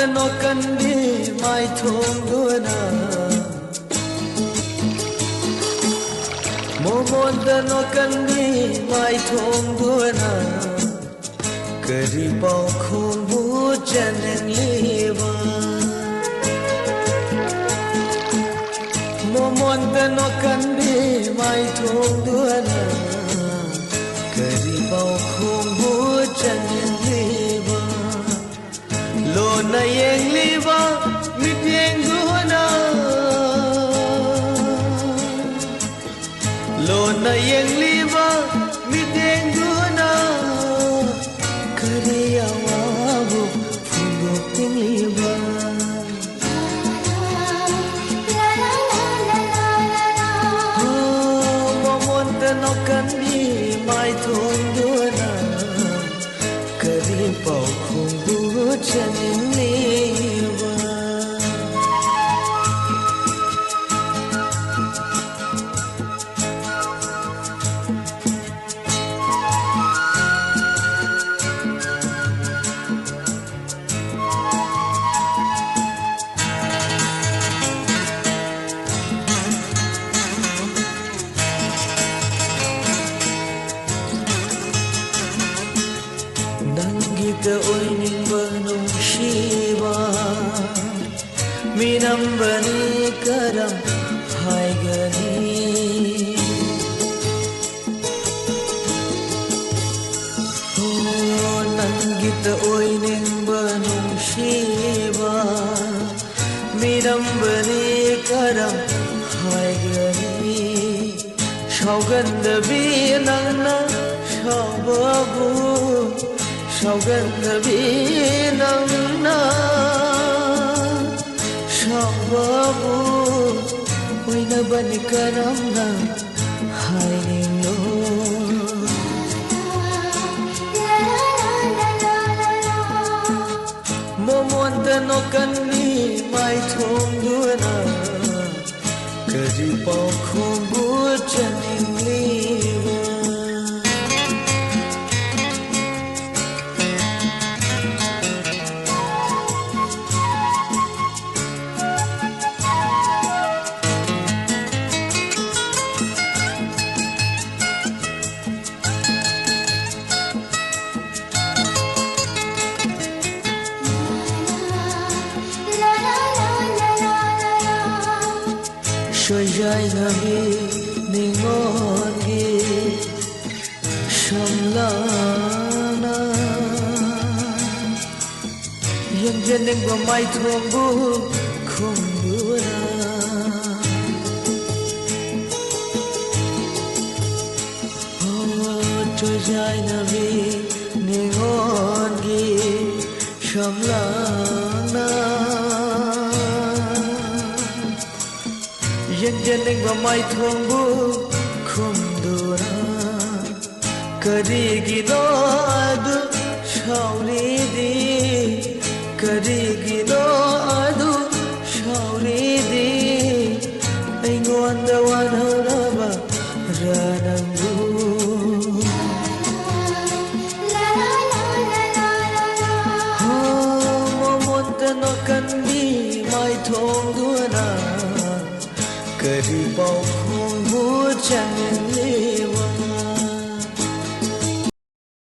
no kandi mai thong duana momon no kandi mai thong duana kari pau khong bu chanen lewa momon no kandi mai thong duana kari pau khong bu chanen lewa lo na yeng liwa mit yeng duana lo na yeng liwa mit yeng duana kare awa bu fugo ting liwa momon no kandi mai thong duana kare pau khong bu chanin lewa nangita oiningba nungsiba minambani karam haigani oh nangita oiningba nungsiba minambani karam haigani shaugandabi nangna shaubabu shaugandabi nangna shaubabu oinabani karamna hainingno momonta no kandi mai thong duana kari pau khong bu chanin lewa Shoyai nabi ningongi shamlana yang jeneng ba mai thongbu khumdura oh shoyai nabi ningongi shamlana yang jeneng ba mai thongbu khumdura karigi no adu shauri di karigi no adu shauri di aingonda wanharaba ranangu momonta no kandi mai thongduana kari pau khong bu chanin